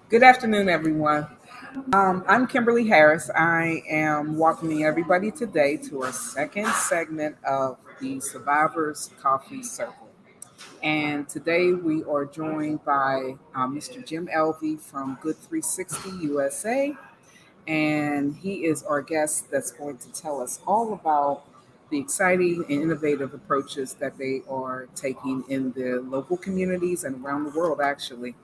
Good afternoon, everyone. I'm Kimberly Harris. I am welcoming everybody today to our second segment of the Survivors Coffee Circle. And today we are joined by Mr. Jim Alvey from Good 360 USA. And he is our guest that's going to tell us all about the exciting and innovative approaches that they are taking in their local communities and around the world, actually.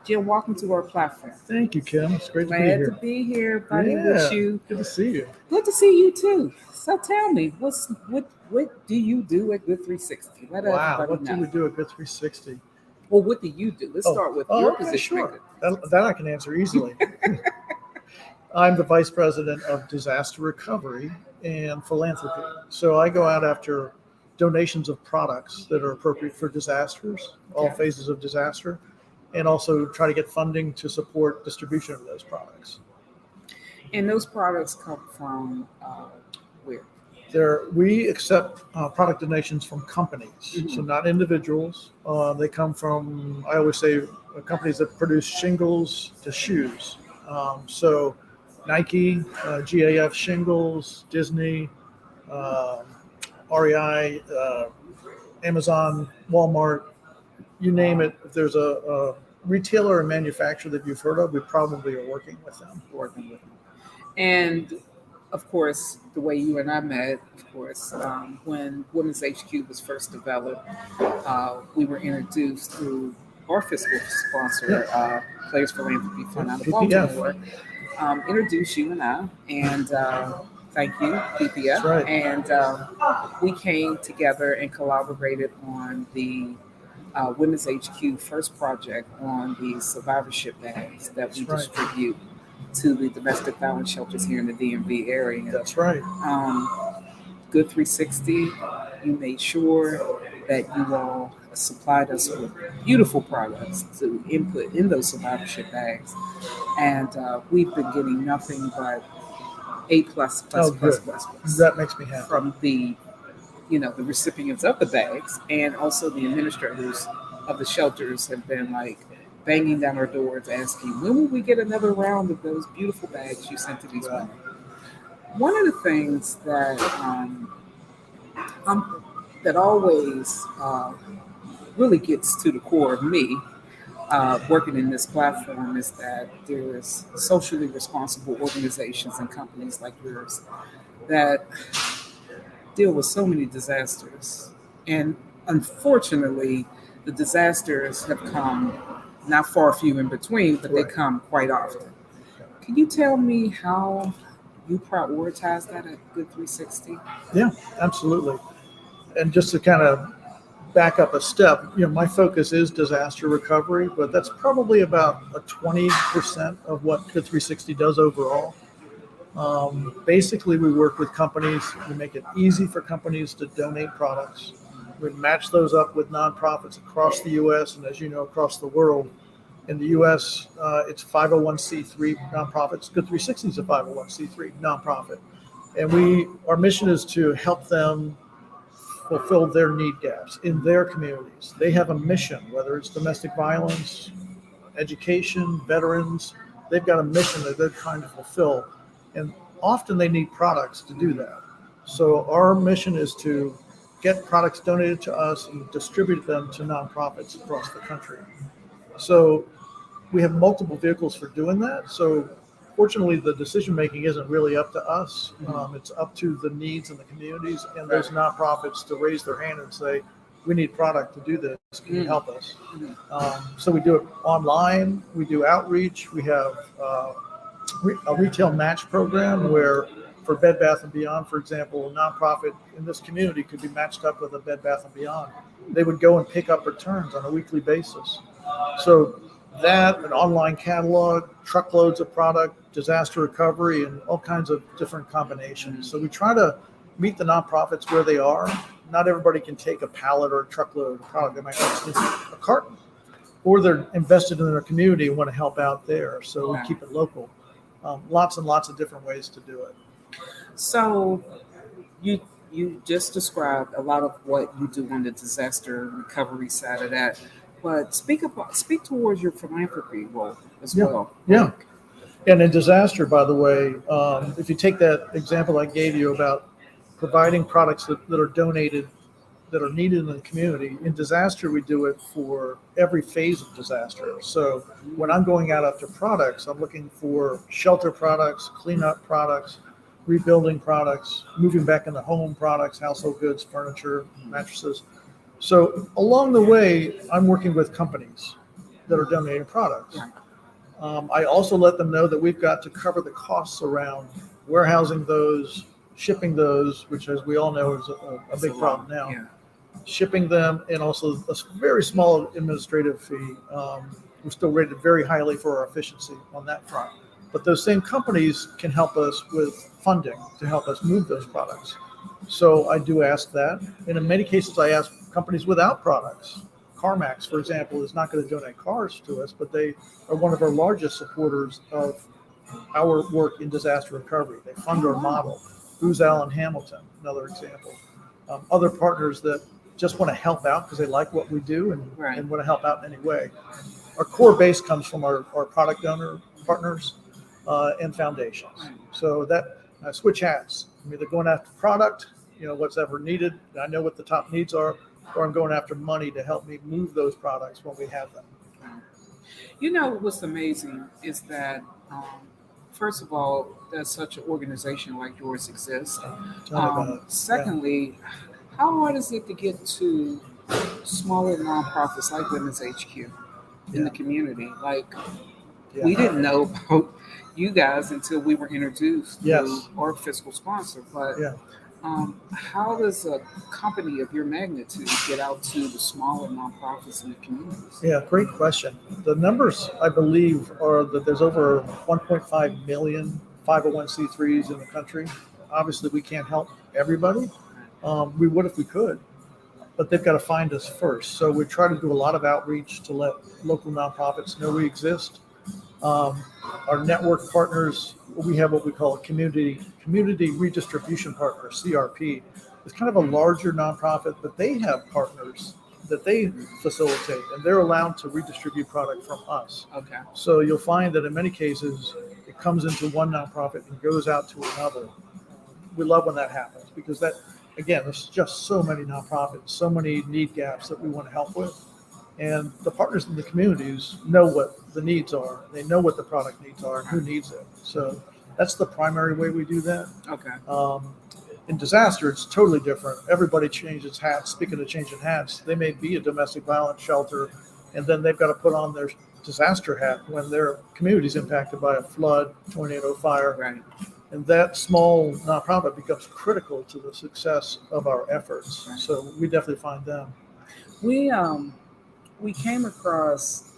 Jim, welcome to our platform. Thank you, Kim. It's great to be Glad to here. be here, buddy, with you. Good to see you. Good to see you too. So tell me, what do you do at Good 360? Let Wow, everybody what do know. we do at Good 360? Well, what do you do? Let's start with your okay, position. sure. That I can answer easily. I'm the Vice President of Disaster Recovery and Philanthropy. So I go out after donations of products that are appropriate for disasters, all Okay. phases of disaster, and also try to get funding to support distribution of those products. And those products come from where? We accept product donations from companies, so not individuals. They come from, I always say, companies that produce shingles to shoes. So Nike, GAF shingles, Disney, um, REI, Amazon, Walmart, you name it. If there's a retailer or manufacturer that you've heard of, we probably are working with them. Working with them. And of course, the way you and I met, of course, when Women's HQ was first developed, we were introduced through our fiscal sponsor, Players Philanthropy Fund out of PPF. Baltimore, introduced you and I, and thank you, PPF. That's right. And we came together and collaborated on the Women's HQ first project on the survivorship bags that we That's right. distribute to the domestic violence shelters here in the DMV area. That's right. Good 360, you made sure that you all supplied us with beautiful products to input in those survivorship bags. And we've been getting nothing but A plus plus Oh, plus good. plus plus That makes me happy. from the recipients of the bags, and also the administrators of the shelters have been like banging down our doors asking, when will we get another round of those beautiful bags you sent to these women? One of the things that that always really gets to the core of me working in this platform is that there's socially responsible organizations and companies like yours that deal with so many disasters. And unfortunately, the disasters have come not far few in between, but they Right. come quite often. Can you tell me how you prioritize that at Good 360? Yeah, absolutely. And just to kind of back up a step, my focus is disaster recovery, but that's probably about a 20% of what Good 360 does overall. Basically, we work with companies. We make it easy for companies to donate products. We match those up with nonprofits across the U.S. and, as you know, across the world. In the U.S., it's 501c3 nonprofits. Good 360 is a 501c3 nonprofit, and our mission is to help them fulfill their need gaps in their communities. They have a mission, whether it's domestic violence, education, veterans. They've got a mission that they're trying to fulfill, and often they need products to do that. So our mission is to get products donated to us and distribute them to nonprofits across the country. So we have multiple vehicles for doing that. So fortunately, the decision making isn't really up to us. It's up to the needs in the communities and those nonprofits to raise their hand and say, we need product to do this. Can you help us? So we do it online. We do outreach. We have a retail match program where for Bed Bath & Beyond, for example, a nonprofit in this community could be matched up with a Bed Bath & Beyond. They would go and pick up returns on a weekly basis. So that, an online catalog, truckloads of product, disaster recovery, and all kinds of different combinations. So we try to meet the nonprofits where they are. Not everybody can take a pallet or a truckload of product. They might just need a carton, or they're invested in their community and want to help out there. So we keep it local. Lots and lots of different ways to do it. So you just described a lot of what you do on the disaster recovery side of that. But speak towards your philanthropy role as Yeah. well. Yeah. And in disaster, by the way, if you take that example I gave you about providing products that are donated, that are needed in the community, in disaster, we do it for every phase of disaster. So when I'm going out after products, I'm looking for shelter products, cleanup products, rebuilding products, moving back into home products, household goods, furniture, mattresses. So along the way, I'm working with companies that are donating products. Right. I also let them know that we've got to cover the costs around warehousing those, shipping those, which, as we all know, is a big problem now. Yeah. Shipping them, and also a very small administrative fee. We're still rated very highly for our efficiency on that front. But those same companies can help us with funding to help us move those products. So I do ask that. And in many cases, I ask companies without products. CarMax, for example, is not going to donate cars to us, but they are one of our largest supporters of our work in disaster recovery. They fund our model. Booz Allen Hamilton, another example. Other partners that just want to help out because they like what we do and want to help out in any way. Our core base comes from our product donor partners and foundations. So that I switch hats. I'm either going after product, what's ever needed. I know what the top needs are, or I'm going after money to help me move those products when we have them. What's amazing is that, first of all, that such an organization like yours exists. Secondly, how hard is it to get to smaller nonprofits like Women's HQ in the community? Like, we didn't know about you guys until we were introduced to our fiscal sponsor. But how does a company of your magnitude get out to the smaller nonprofits in the communities? Yeah, great question. The numbers, I believe, are that there's over 1.5 million 501c3s in the country. Obviously, we can't help everybody. We would if we could, but they've got to find us first. So we try to do a lot of outreach to let local nonprofits know we exist. Our network partners, we have what we call a community redistribution partner, CRP. It's kind of a larger nonprofit, but they have partners that they facilitate, and they're allowed to redistribute product from us. Okay. So you'll find that in many cases, it comes into one nonprofit and goes out to another. We love when that happens because that, again, there's just so many nonprofits, so many need gaps that we want to help with. And the partners in the communities know what the needs are. They know what the product needs are and who needs it. So that's the primary way we do that. Okay. In disaster, it's totally different. Everybody changes hats. Speaking of changing hats, they may be a domestic violence shelter, and then they've got to put on their disaster hat when their community is impacted by a flood, tornado, fire. Right. And that small nonprofit becomes critical to the success of our efforts. Right. So we definitely find them. We came across,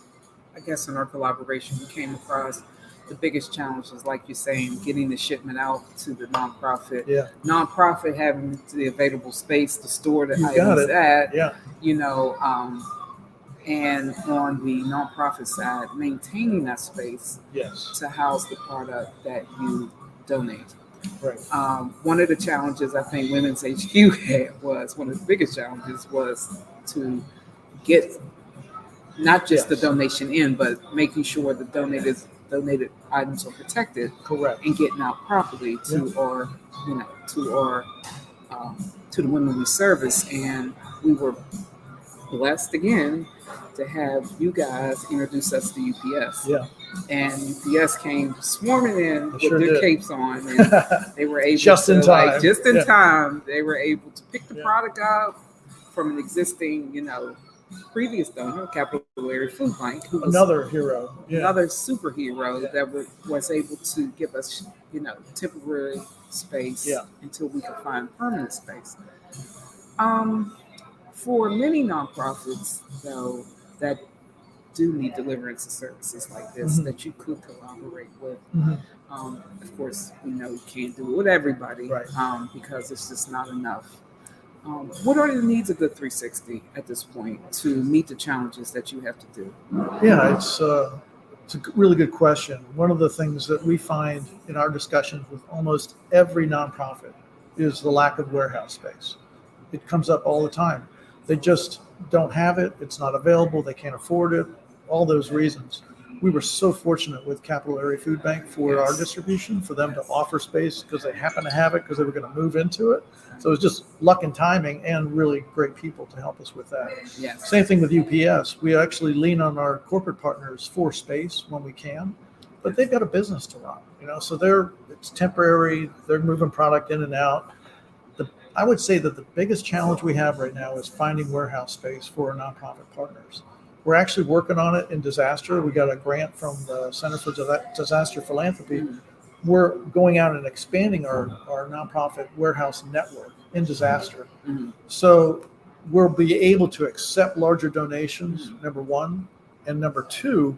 I guess in our collaboration, we came across the biggest challenges, like you're saying, getting the shipment out to the nonprofit. Yeah. Nonprofit having the available space to store the items at. Yeah. And on the nonprofit side, maintaining that space to house the product that you donate. Right. One of the challenges I think Women's HQ had was, one of the biggest challenges was to get not just the donation in, but making sure the donated items are protected. Correct. And getting out properly to our, to the women we service. And we were blessed again to have you guys introduce us to UPS. Yeah. And UPS came swarming in with sure their did. Capes on, and they were able just in time. They were able to pick the product up from an existing, previous donor, Capillary Food Bank, who was another hero, another superhero that was able to give us, temporary space until we could find permanent space. For many nonprofits, though, that do need deliverance of services like this, that you could collaborate with. Of course, we know you can't do it with everybody, because it's just not enough. What are the needs of the 360 at this point to meet the challenges that you have to do? Yeah, it's a really good question. One of the things that we find in our discussions with almost every nonprofit is the lack of warehouse space. It comes up all the time. They just don't have it, it's not available, they can't afford it, all those reasons. We were so fortunate with Capital Area Food Bank for our Yes. distribution, for them to Yes. offer space because they happen to have it because they were going to move into it. So it was just luck and timing and really great people to help us with that. Yes. Same thing with UPS. We actually lean on our corporate partners for space when we can, but they've got a business to run, so it's temporary. They're moving product in and out. I would say that the biggest challenge we have right now is finding warehouse space for our nonprofit partners. We're actually working on it in disaster. We got a grant from the Center for Disaster Philanthropy. We're going out and expanding our nonprofit warehouse network in disaster. Mhm. So we'll be able to accept larger donations, number one. And number two,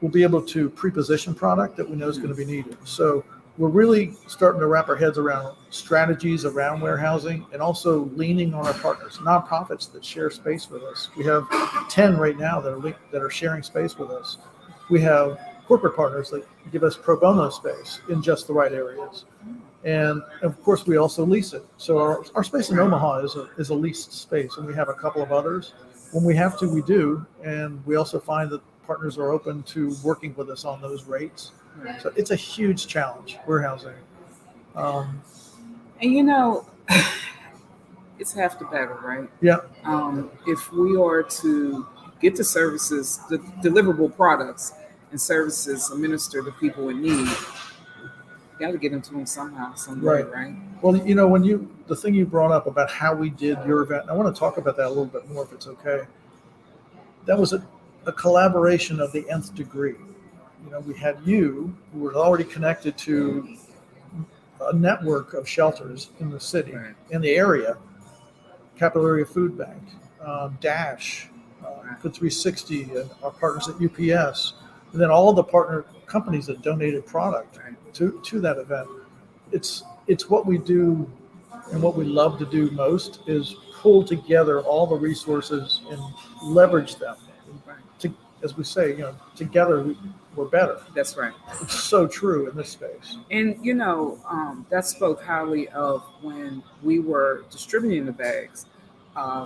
we'll be able to pre-position product that we know is going to be needed. So we're really starting to wrap our heads around strategies around warehousing and also leaning on our partners, nonprofits that share space with us. We have 10 right now that are sharing space with us. We have corporate partners that give us pro bono space in just the right areas. And of course, we also lease it. So our space in Omaha is a leased space, and we have a couple of others. When we have to, we do. And we also find that partners are open to working with us on those rates. So it's a huge challenge, warehousing. Um, And it's half the battle, right? yeah, If we are to get the services, the deliverable products and services administered to people in need, got to get them to them somehow, some way, right. right? Well, the thing you brought up about how we did your event, I want to talk about that a little bit more if it's okay. That was a collaboration of the nth degree. We had you who were already connected to a network of shelters in the city, Right. in the area, Capital Area Food Bank, Dash, Food 360, and our partners at UPS, and then all the partner companies that donated product to that event. It's what we do and what we love to do most is pull together all the resources and leverage them. To, as we say, together we're better. That's right. It's so true in this space. And that spoke highly of when we were distributing the bags.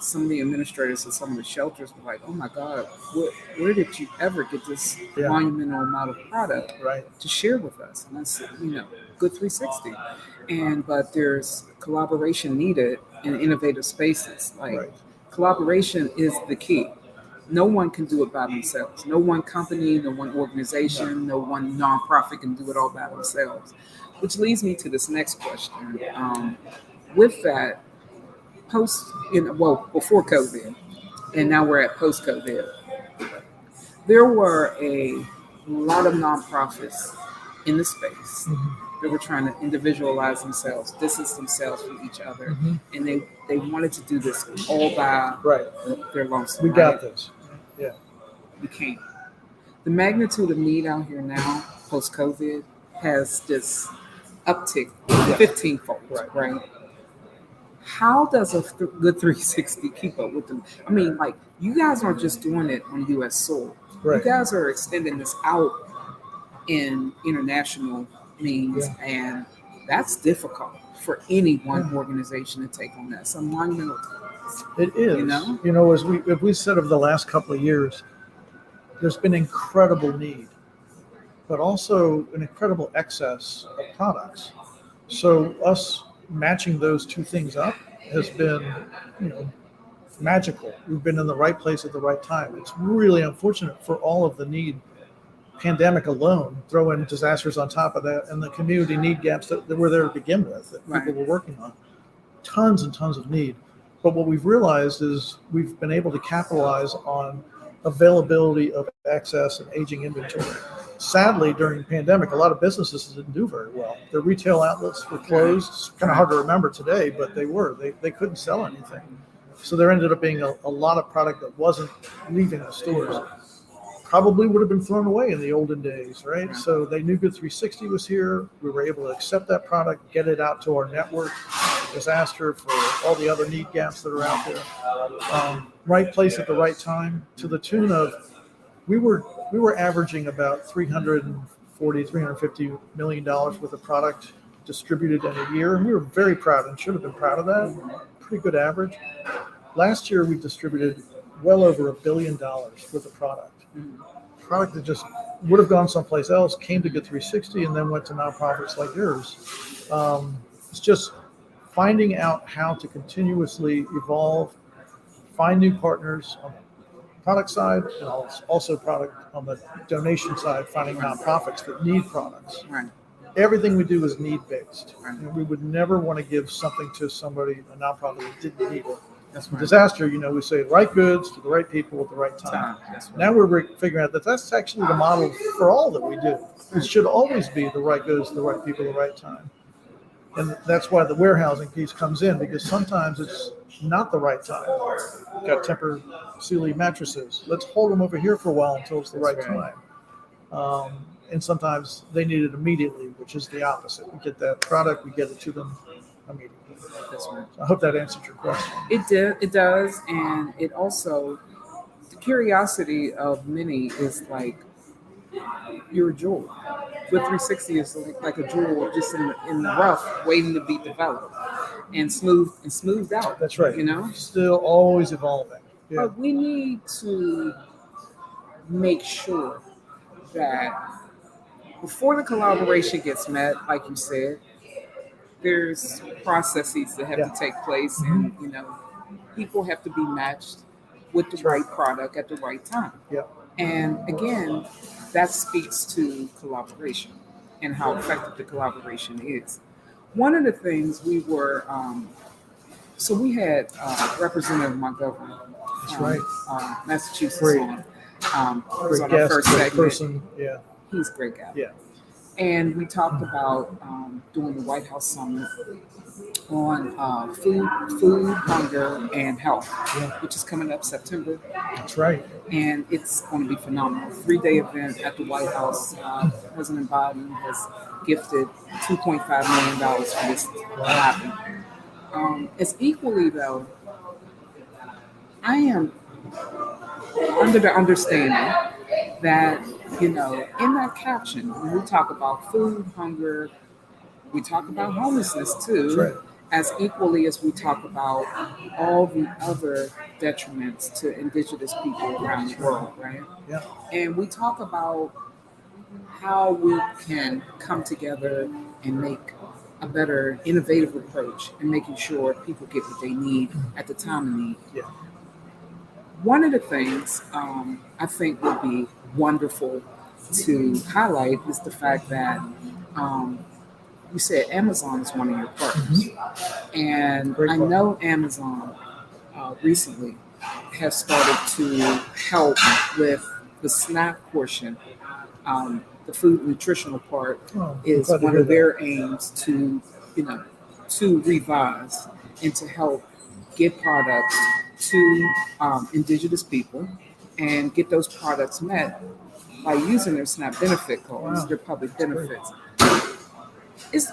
Some of the administrators at some of the shelters were like, "Oh my God, where did you ever get this Yeah. monumental amount of product Right. to share with us?" And I said, good 360. But there's collaboration needed in innovative spaces. Like Right. collaboration is the key. No one can do it by themselves. No one company, no one organization, no one nonprofit can do it all by themselves. Which leads me to this next question. With that, before COVID, and now we're at post COVID, there were a lot of nonprofits in the space that were trying to individualize themselves, distance themselves from each other, and they wanted to do this all by Right. their lonesome. We got this. Yeah. We can't. The magnitude of need out here now, post COVID, has this uptick 15-fold, right? How does a good 360 keep up with them? I mean, like, you guys aren't just doing it on U.S. soil. Right. You guys are extending this out in international means, and that's difficult for any one organization to take on that. Some monumental task. It is. As we said over the last couple of years, there's been incredible need, but also an incredible excess of products. So us matching those two things up has been, magical. We've been in the right place at the right time. It's really unfortunate for all of the need. Pandemic alone, throw in disasters on top of that, and the community need gaps that were there to begin with that people were working on. Tons and tons of need. But what we've realized is we've been able to capitalize on availability of excess and aging inventory. Sadly, during the pandemic, a lot of businesses didn't do very well. Their retail outlets were closed. It's kind of hard to remember today, but they were. They couldn't sell anything. So there ended up being a lot of product that wasn't leaving the stores. Probably would have been thrown away in the olden days, right? So they knew Good 360 was here. We were able to accept that product, get it out to our network, disaster for all the other need gaps that are out there. Right place at the right time, to the tune of we were averaging about $350 million worth of product distributed in a year, and we were very proud and should have been proud of that. Pretty good average. Last year we distributed well over $1 billion worth of product. Mhm. Product that just would have gone someplace else, came to Good 360, and then went to nonprofits like yours. It's just finding out how to continuously evolve, find new partners on the product side, and also product on the donation side, finding nonprofits that need products. Right. Everything we do is need-based. Right. And we would never want to give something to somebody, a nonprofit that didn't need it. That's In right. disaster, we say the right goods to the right people at the right time. That's right. Now we're figuring out that that's actually the model for all that we do. It should always be the right goods to the right people at the right time. And that's why the warehousing piece comes in, because sometimes it's not the right time. We've got Tempur Sealy mattresses. Let's hold them over here for a while until it's the right time. And sometimes they need it immediately, which is the opposite. We get that product, we get it to them immediately. That's right. So I hope that answered your question. It does, and it also, the curiosity of many is like, you're a jewel. Good 360 is like a jewel just in the rough, waiting to be developed and smoothed out. That's right. Still always evolving. Yeah. But we need to make sure that before the collaboration gets met, like you said, there's processes that have to take place, and people have to be matched with the right product at the right time. Yeah. And again, that speaks to collaboration and how effective the collaboration is. One of the things we were, so we had Representative Montgomery, That's right. Massachusetts, Great. was on Great our first guest, segment. person. Yeah. He's a great guy. Yeah. And we talked about doing the White House Summit on food, hunger, and health, which is coming up September. That's right. And it's going to be phenomenal. 3-day event at the White House. President Biden has gifted $2.5 million for this to happen. It's equally, though, I am under the understanding that, in that caption, when we talk about food, hunger, we talk about homelessness too, Right. as equally as we talk about all the other detriments to indigenous people around the world, right? Yeah. And we talk about how we can come together and make a better innovative approach in making sure people get what they need at the time of need. Yeah. One of the things I think would be wonderful to highlight is the fact that you said Amazon is one of your partners. And Great I partner. know Amazon recently has started to help with the SNAP portion. The food nutritional part is glad to one hear of their aims to revise and to help get products to indigenous people and get those products met by using their SNAP benefit codes, Wow. their public benefits.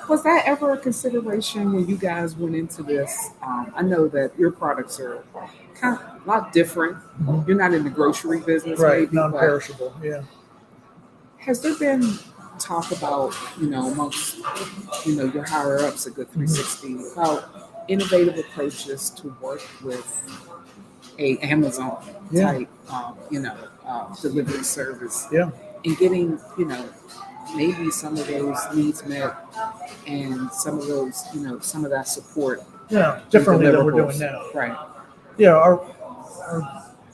Was that ever a consideration when you guys went into this? I know that your products are kind of a lot different. You're not in the grocery business, Right. maybe, but Non-perishable. Yeah. has there been talk about, amongst, your higher ups at Good 360 about innovative approaches to work with a Amazon type, delivery service, and getting, maybe some of those needs met and some of those, some of that support. Yeah. Differently than we're deliverables. doing now. Right. Yeah. Our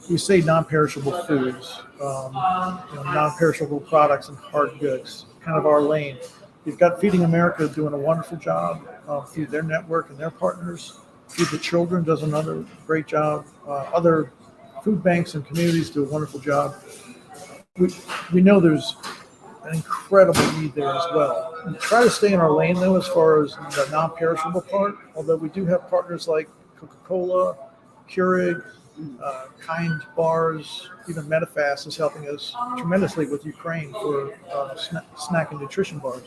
we say non-perishable foods, non-perishable products and hard goods, kind of our lane. You've got Feeding America doing a wonderful job through their network and their partners. Feed the Children does another great job. Other food banks and communities do a wonderful job. We know there's an incredible need there as well. We try to stay in our lane, though, as far as the non-perishable part, although we do have partners like Coca-Cola, Keurig, Kind Bars, even Medifast is helping us tremendously with Ukraine for snack and nutrition bars.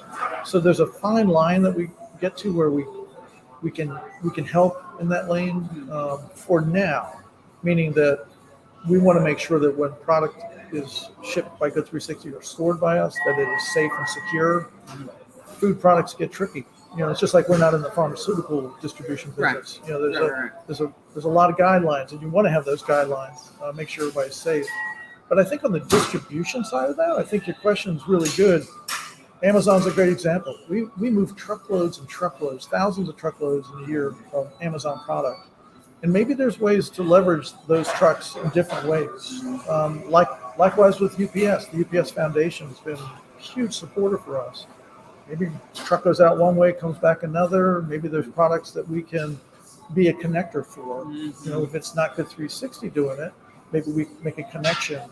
So there's a fine line that we get to where we can help in that lane for now, meaning that we want to make sure that when product is shipped by Good 360 or stored by us, that it is safe and secure. Food products get tricky. It's just like we're not in the pharmaceutical distribution Right. business. There's Right. there's a lot of guidelines, and you want to have those guidelines, make sure everybody's safe. But I think on the distribution side of that, I think your question is really good. Amazon's a great example. We move truckloads and truckloads, thousands of truckloads in a year of Amazon product. And maybe there's ways to leverage those trucks in different ways. Likewise with UPS, the UPS Foundation has been a huge supporter for us. Maybe truck goes out one way, comes back another. Maybe there's products that we can be a connector for. If it's not Good 360 doing it, maybe we make a connection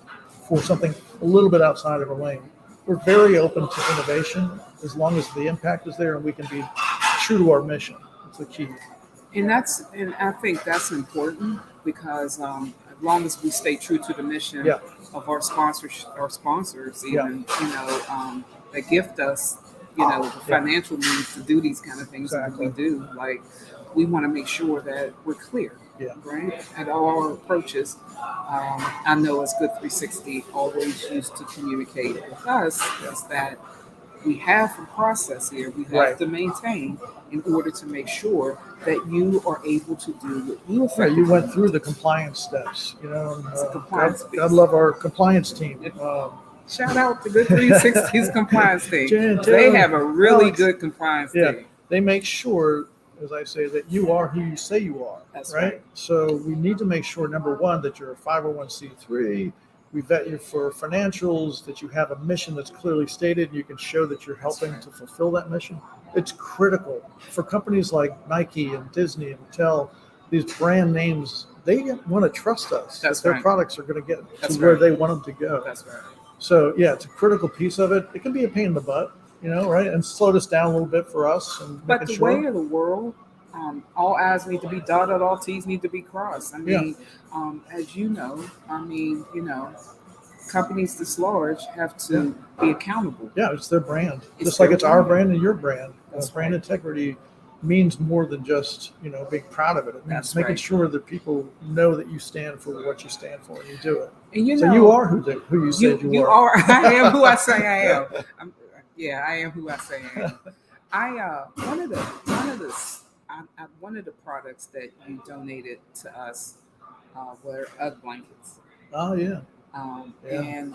for something a little bit outside of our lane. We're very open to innovation as long as the impact is there and we can be true to our mission. That's the key. And I think that's important because as long as we stay true to the mission Yeah. of our sponsors, Yeah. even that gift us, the financial means to do these kind of things that we Exactly. do. Like we want to make sure that we're clear, Yeah. right, at all our approaches. I know as Good 360 always used to communicate with us is that we have a process here we have Right. to maintain in order to make sure that you are able to do what you Yeah, effectively you went through the compliance steps, and, It's a compliance God piece. love our compliance team. Shout out to Good 360's compliance team. Jen, They Taylor, have a really Alex. good compliance Yeah. team. They make sure, as I say, that you are who you say you are. That's right. right. So we need to make sure, number one, that you're a 501c3. We vet you for financials, that you have a mission that's clearly stated. You can show that you're helping to fulfill that mission. It's critical for companies like Nike and Disney and Mattel, these brand names. They want to trust us That's that their right. products are going to get That's to where right. they want them to go. That's right. So yeah, it's a critical piece of it. It can be a pain in the butt, right, and slowed us down a little bit for us. And But making the way sure. of the world, all I's need to be dotted, all T's need to be crossed. I Yeah. mean, as you know, companies this large have to be accountable. Yeah, it's their brand. It's Just like their it's our brand. brand and your brand. That's Brand right. integrity means more than just, being proud of it. It means That's making right. sure that people know that you stand for what you stand for and you do it. And So you are who you said you were. are. I am who I say I am. I am who I say I am. One of the products that you donated to us were UGG blankets. Oh yeah. Yeah. And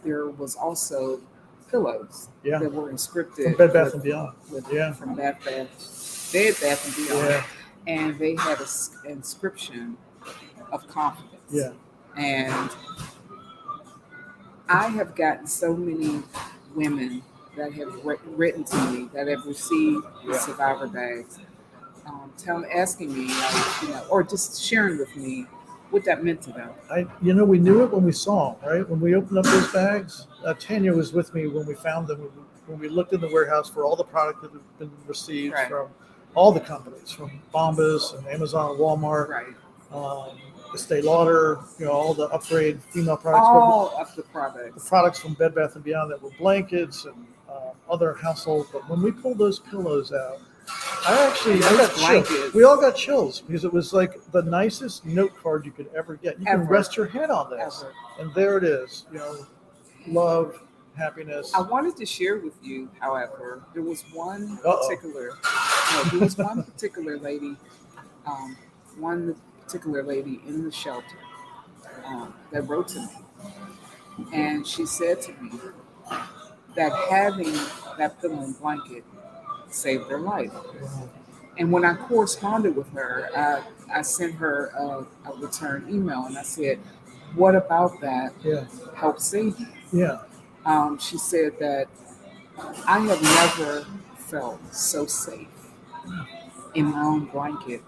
there was also pillows Yeah. that were inscripted From Bed Bath and Beyond. Yeah. from Bed Bath and Beyond, Yeah. and they had an inscription of confidence. Yeah. And I have gotten so many women that have written to me that have received the Yeah. survivor bags, asking me, or just sharing with me what that meant to them. We knew it when we saw them, right? When we opened up those bags, Tanya was with me when we found them. When we looked in the warehouse for all the product that had been received Right. from all the companies, from Bombas and Amazon, Walmart, Right. Estee Lauder, all the upgrade female products. All of the The products. products from Bed Bath and Beyond that were blankets and other household. But when we pulled those pillows out, I Those got chills. blankets. We all got chills because it was like the nicest note card you could ever get. You can Ever. rest your head on this, Ever. and there it is. Love, happiness. I wanted to share with you, however, there was one Uh-oh. particular lady, one particular lady in the shelter that wrote to me, and she said to me that having that pillow and blanket saved her life. And when I corresponded with her, I sent her a return email, and I said, "What about that Yeah, helped save you?" yeah, She said that I have never felt so safe in my own blanket,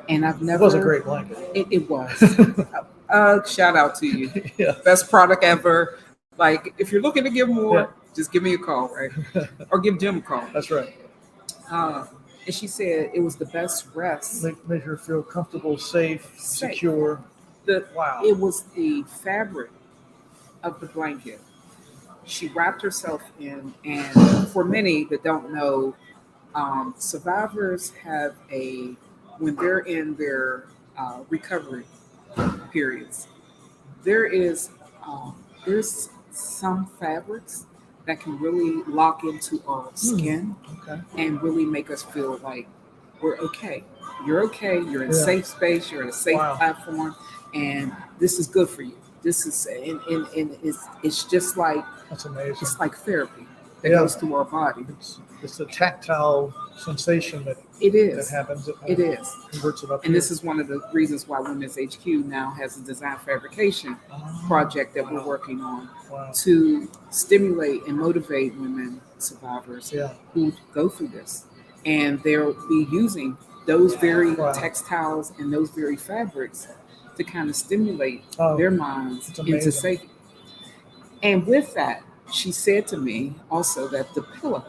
and I've it never. was a great blanket. It was. Shout out to you. Yeah, Best product ever. Like, if you're looking to give more, Yeah. just give me a call, right? Or give Jim a call. that's right. And she said it was the best rest. Make her feel comfortable, safe, Safe. secure. Wow. It was the fabric of the blanket. She wrapped herself in, and for many that don't know, survivors have when they're in their recovery periods, there's some fabrics that can really lock into our skin Okay. and really make us feel like we're okay. You're okay. You're in Yeah. safe space. You're in a safe Wow. platform, and this is good for you. This is and it's just like That's amazing. it's like therapy that Yeah. goes through our body. It's a tactile sensation that It that is. happens. It is. Converts it up. And here. this is one of the reasons why Women's HQ now has a design fabrication project that we're working on Wow. to stimulate and motivate women survivors Yeah. who go through this. And they'll be using those very Wow. textiles and those very fabrics to kind of stimulate Oh, their minds it's into amazing. safety. And with that, she said to me also that the pillow,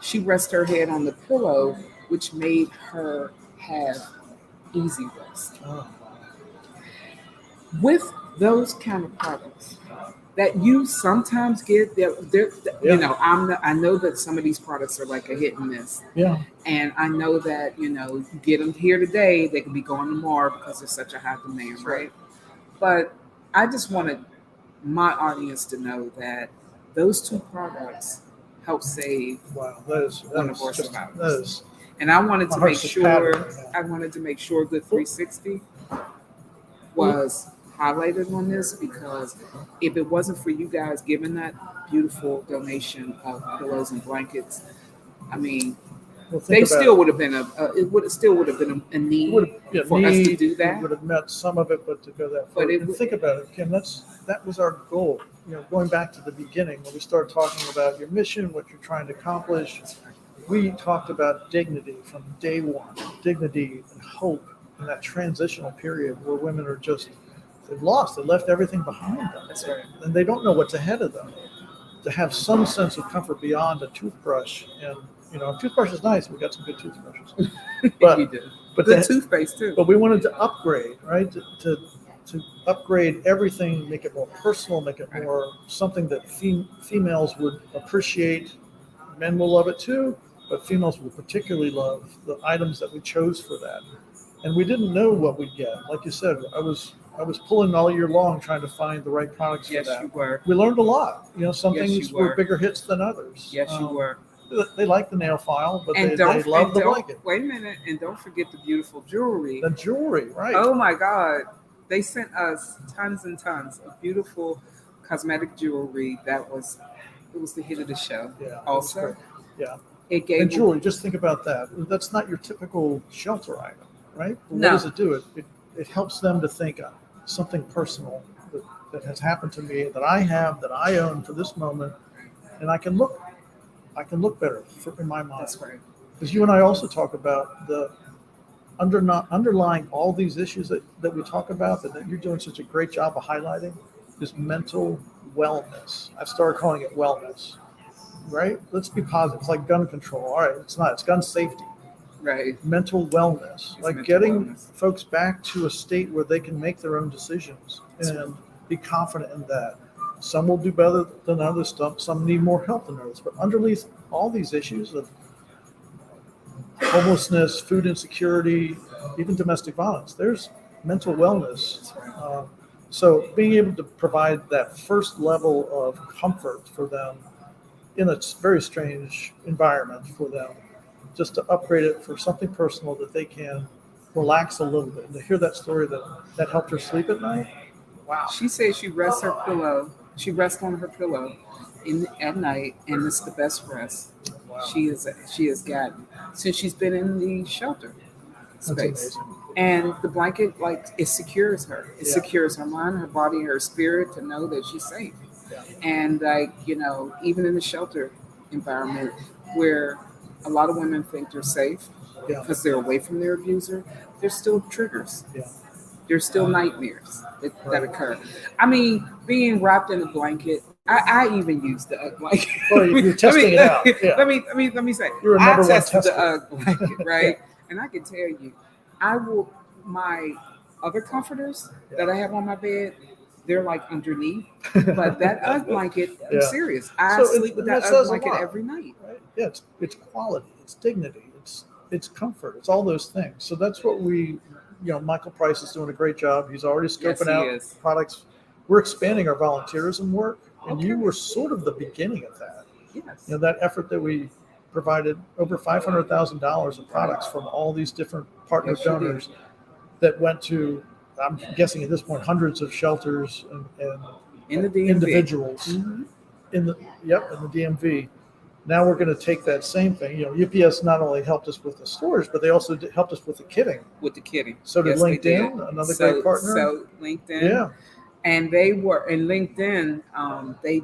she rests her head on the pillow, which made her have easy rest. Oh, With those kind of products that you sometimes get, Yeah. you know, I know that some of these products are like a hit and miss, yeah. and I know that you get them here today, they can be gone tomorrow because there's such a high demand, right? But I just wanted my audience to know that those two products help save Wow. That is one of our just, survivors. that is And I wanted my to make heart's just sure pounding right now. I wanted to make sure Good 360 was highlighted on this, because if it wasn't for you guys giving that beautiful donation of pillows and blankets, I mean, Well, think they about still would have been still would have been a need for us to do that. We would have met some of it, but to go that far. But And think about it, Kim. That was our goal. Going back to the beginning when we started talking about your mission, what you're trying to accomplish. We talked about dignity from day one, dignity and hope in that transitional period where women are just they've left everything behind them. That's right. And they don't know what's ahead of them. To have some sense of comfort beyond a toothbrush, and a toothbrush is nice. We got some good toothbrushes, but You do. but Good that, toothpaste too. but we wanted to upgrade, right? To upgrade everything, make it more personal, make it more something that females would appreciate. Men will love it too, but females will particularly love the items that we chose for that. And we didn't know what we'd get. Like you said, I was pulling all year long trying to find the right products Yes, for that. you were. We learned a lot. Some Yes, things you were were. bigger hits than others. Yes, you were. They like the nail file, but And they don't love and the don't- blanket. Wait a minute, and don't forget the beautiful jewelry. The jewelry, right? Oh my God. They sent us tons and tons of beautiful cosmetic jewelry it was the hit of the show. Yeah. Also, Yeah. it gave And jewelry, just think about that. That's not your typical shelter item, right? But No. What does it do? It helps them to think something personal that has happened to me, that I have, that I own for this moment, and I can look better in my mind. That's right. Because you and I also talk about the underlying all these issues that we talk about, that you're doing such a great job of highlighting, is mental wellness. I've started calling it wellness, right? Let's be positive. It's like gun control. All right, it's not. It's gun safety. Right. Mental wellness, like mental getting wellness. folks back to a state where they can make their own decisions and be confident in that. Some will do better than others. Some need more help than others. But underneath all these issues of homelessness, food insecurity, even domestic violence, there's mental wellness. So being able to provide that first level of comfort for them in a very strange environment for them, just to upgrade it for something personal that they can relax a little bit. And to hear that story that helped her sleep at night, wow. She says she rests on her pillow at night, and it's the best rest Wow. she has gotten since she's been in the shelter That's space. amazing. And the blanket, it secures her. It Yeah. secures her mind, her body, her spirit to know that she's safe. Yeah. And even in the shelter environment where a lot of women think they're safe Yeah. because they're away from their abuser, there's still triggers. Yeah. There's still nightmares that Right. occur. I mean, being wrapped in a blanket. I even used the UGG blanket. Well, you're testing it out. Yeah. Let me say, You're a I number one tested tester. the UGG blanket, right? And I can tell you, my other comforters that I have on my bed, they're like underneath. But that UGG blanket, I'm Yeah. serious. I So sleep with that that says UGG a blanket lot. every night. Right? Yeah, it's quality, it's dignity, it's comfort, it's all those things. So that's what Michael Price is doing a great job. He's already Yes, scoping he out is. products. We're expanding our volunteerism work and you were sort of the beginning of that. Yes. That effort that we provided over $500,000 of products from all these different partner Yes, you did. donors that went to, I'm guessing at this point, hundreds of shelters and In the DMV. individuals Mhm. in the DMV. Now we're going to take that same thing. UPS not only helped us with the storage, but they also helped us with the kitting. With the kitting. So did Yes, they LinkedIn, did. another great partner. So LinkedIn. Yeah. And they were in LinkedIn. They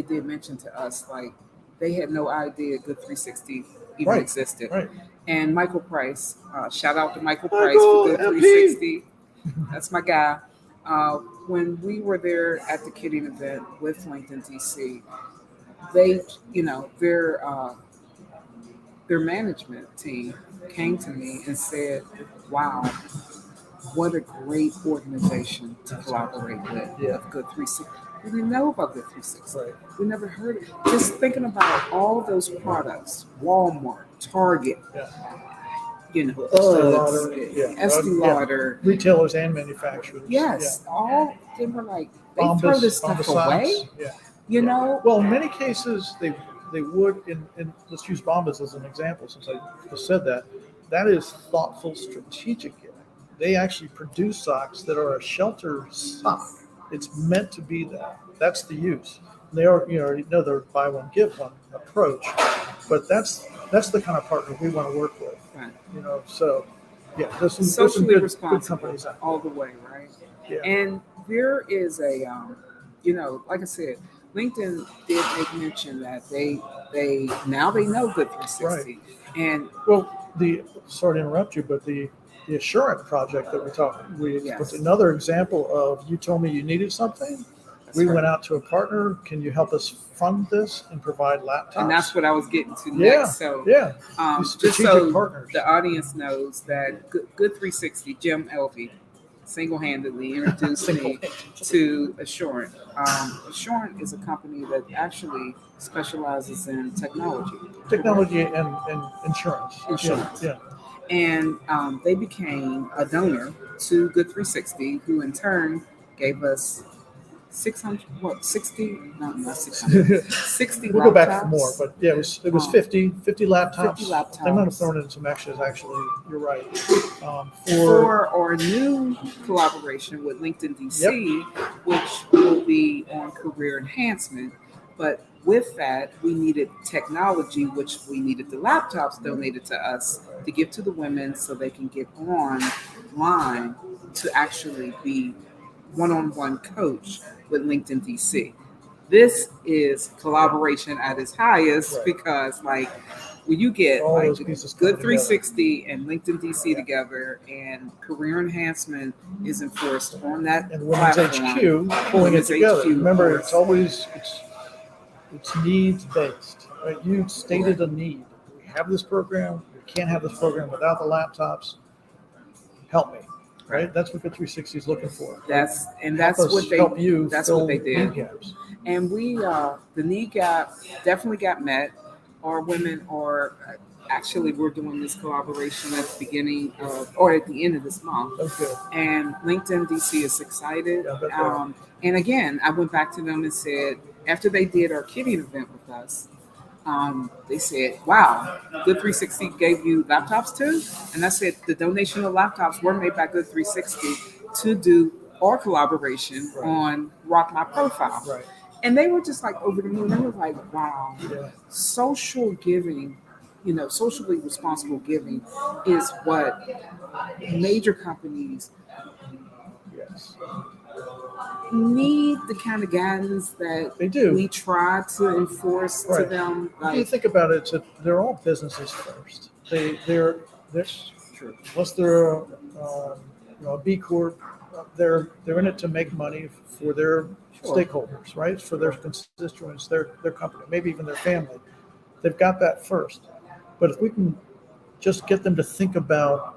did mention to us like they had no idea Good 360 even Right, existed. right. And Michael Price, shout out to Michael Michael, Price for Good MP. 360. That's my guy. When we were there at the kitting event with LinkedIn DC, they, their management team came to me and said, "Wow, what a great organization to collaborate with." Yeah. Of Good 360. We didn't know about Good 360. Right. We never heard it. Just thinking about all those products, Walmart, Target, Estee Lauder, retailers and manufacturers. yes, all they were like they Bombas, throw this stuff Bombas away. socks. Yeah. Well, in many cases they would. In let's use Bombas as an example, since I just said that. That is thoughtful, strategic giving. They actually produce socks that are a shelter sock. It's meant to be that. That's the use. They are, they're buy one give one approach, but that's the kind of partner we want to work with. Right. So yeah, there's some socially good responsible companies out all the way, right? there. Yeah. And there is a, like I said, LinkedIn did make mention that they now they know Good 360, Right. and sorry to interrupt you, but the Assurant project that we Yes. was another example of, you told me you needed something. that's We right. went out to a partner. Can you help us fund this and provide laptops? And that's what I was getting to Yeah, next. So, yeah. just These strategic so partners. the audience knows that Good 360, Jim Alvey, single-handedly introduced me to Assurant. Assurant is a company that actually specializes in technology. Technology and insurance. Insurance. Yeah. And they became a donor to Good 360, who in turn gave us 600, what, 60? No, not 600. 60 We'll laptops. go back for more, but yeah, it was 50 laptops. 50 laptops. They might have thrown in some extras, actually. You're right. For our new collaboration with LinkedIn DC, which will be on career enhancement. But with that, we needed technology, which we needed the laptops donated to us to give to the women so they can get online to actually be one-on-one coach with LinkedIn DC. This is collaboration at its highest, Right. because when you get All those pieces come Good 360 and LinkedIn DC together, and career enhancement is enforced on that and Women's platform. HQ pulling it Women's together. HQ, Remember, of course. it's needs based. Right? You stated a need. We have this program. We can't have this program without the laptops. Help me. Right? That's what the 360 is looking for. That's Help us what they help you. that's fill what they did. need gaps. And we the need gap definitely got met. Our women are actually, we're doing this collaboration at the beginning of, or at the end of this month. Okay. And LinkedIn DC is excited. Yeah, I bet they are. And again, I went back to them and said, after they did our kitting event with us, they said, "Wow, Good 360 gave you laptops too?" And I said, "The donation of laptops were made by Good 360 to do our collaboration Right. on Rock My Profile." Right. And they were just like over the moon. They were like, "Wow, Yeah. social giving, socially responsible giving is what major companies Yes. need, the kind of guidance that They do. we try to enforce to Right. them." If you think about it, they're all businesses first. They're True. unless they're a B Corp, they're in it to make money for their stakeholders, right? For their constituents, their company, maybe even their family. They've got that first. But if we can just get them to think about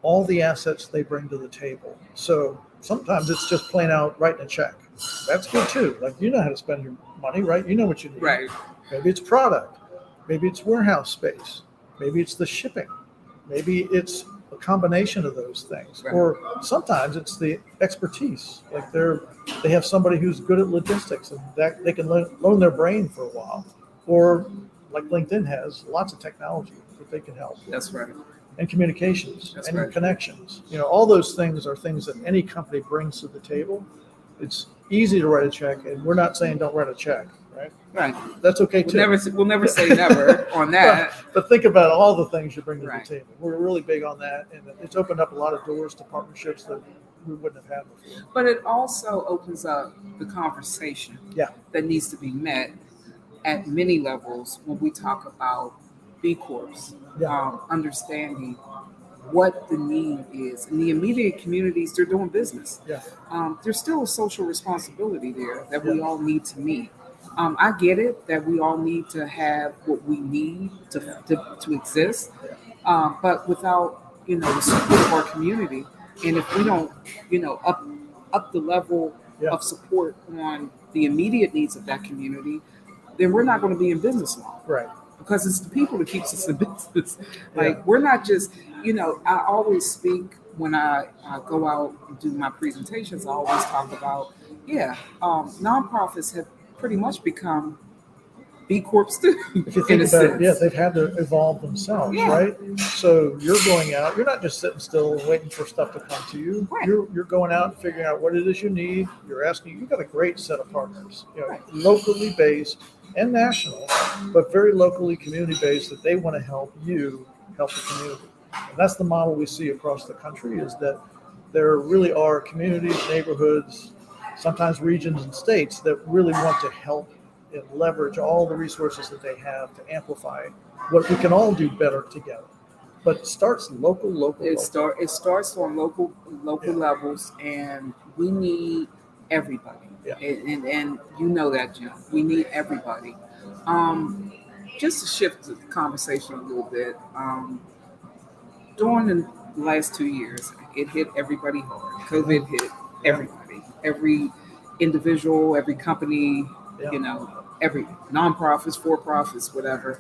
all the assets they bring to the table. So sometimes it's just plain out writing a check. That's good too. Like, you know how to spend your money, right? You know what you need. Right. Maybe it's product. Maybe it's warehouse space. Maybe it's the shipping. Maybe it's a combination of those things. Right. Or sometimes it's the expertise. Like they have somebody who's good at logistics and that they can loan their brain for a while. Or like LinkedIn has lots of technology that they can help with. That's right. And communications That's and right. connections. All those things are things that any company brings to the table. It's easy to write a check, and we're not saying don't write a check, right? Right. That's okay too. We'll never say never on that. But think about all the things you bring to Right. the table. We're really big on that, and it's opened up a lot of doors to partnerships that we wouldn't have had before. But it also opens up the conversation Yeah. that needs to be met at many levels when we talk about B Corps, Yeah. understanding what the need is. In the immediate communities, they're doing business. Yeah. There's still a social responsibility there that we Yeah. all need to meet. I get it that we all need to have what we need to exist, but without the support of our community, and if we don't up the level Yeah. of support on the immediate needs of that community, then we're not going to be in business long. Right. Because it's the people that keeps us in business. Like Yeah. we're not just, I always speak when I go out and do my presentations. I always talk about, nonprofits have pretty much become B Corps too, If you in think a about it, sense. yeah, they've had to evolve themselves, Yeah. right? So you're going out, you're not just sitting still and waiting for stuff to come to you. Right. You're going out and figuring out what it is you need. You're asking, you've got a great set of partners, Right. locally based and national, but very locally community based that they want to help you help the community. And that's the model we see across the country, is that there really are communities, neighborhoods, sometimes regions and states that really want to help and leverage all the resources that they have to amplify what we can all do better together. But it starts local. It starts on local Yeah. levels, and we need everybody. Yeah. And you know that, Jim. We need everybody. Just to shift the conversation a little bit, during the last 2 years, it hit everybody hard. COVID hit everybody, every individual, every company, Yeah. every nonprofits, for profits, whatever.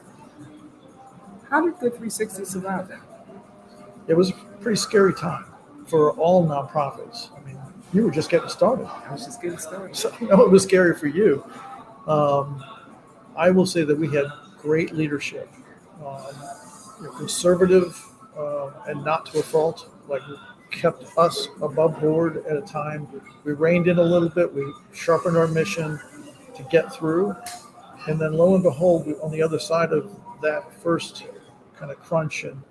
How did Good 360 survive that? It was a pretty scary time for all nonprofits. I mean, you were just getting started. I was just getting started. So I know it was scary for you. I will say that we had great leadership, conservative and not to a fault. Like, kept us above board at a time. We reined in a little bit. We sharpened our mission to get through. And then lo and behold, on the other side of that first kind of crunch and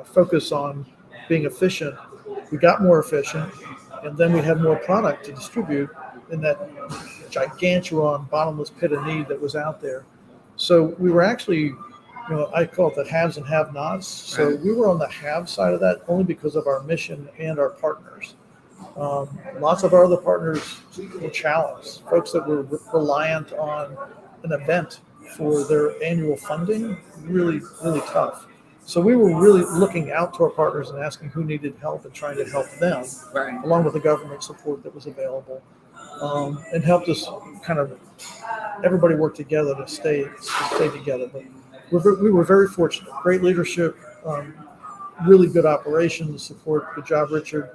focus on being efficient, we got more efficient. And then we had more product to distribute in that gigantuan bottomless pit of need that was out there. So we were actually, I call it the haves and have-nots. So Right. we were on the have side of that only because of our mission and our partners. Lots of our other partners were challenged, folks that were reliant on an event for their annual funding, really, really tough. So we were really looking out to our partners and asking who needed help and trying to help them, Right. along with the government support that was available, and helped us kind of everybody work together to stay together. But we were very fortunate. Great leadership, really good operations support. Good job, Richard,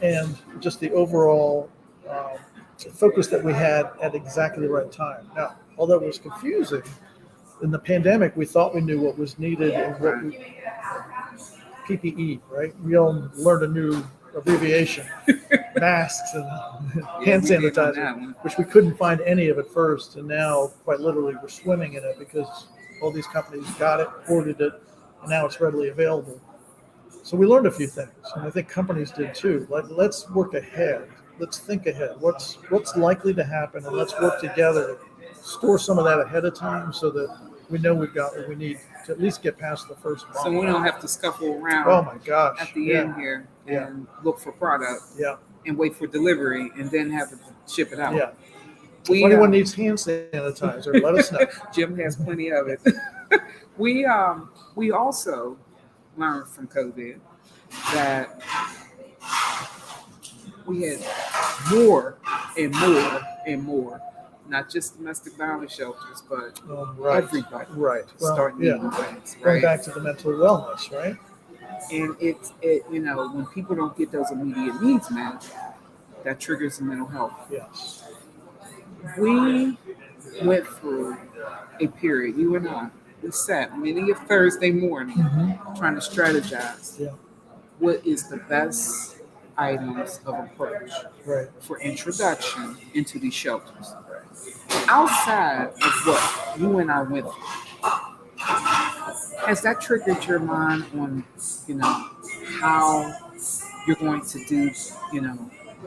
and just the overall focus that we had at exactly the right time. Now, although it was confusing, in the pandemic, we thought we knew what was needed and what PPE, right? We all learned a new abbreviation, masks and hand we did on that sanitizer, one. which we couldn't find any of at first. And now, quite literally, we're swimming in it because all these companies got it, ordered it, and now it's readily available. So we learned a few things, and I think companies did too. Let's work ahead. Let's think ahead. What's likely to happen, and let's work together to store some of that ahead of time so that we know we've got what we need to at least get past the first bump. So we don't have to scuffle around Oh my gosh! at the end here and look for product Yeah, and wait for delivery and then have to ship it out. yeah. We, If anyone needs hand sanitizer, let us know. Jim has plenty of it. we also learned from COVID that we had more and more and more, not just domestic violence shelters, but Right. everybody Right. Well, start yeah. needing things. Going Right? back to the mental wellness, right? And it when people don't get those immediate needs met, that triggers the mental health. Yes. We went through a period, you and I, we sat many a Thursday morning Mm-hmm. trying to strategize Yeah. what is the best items of approach Right. for introduction into these shelters. Outside of what you and I went through, has that triggered your mind on, how you're going to do,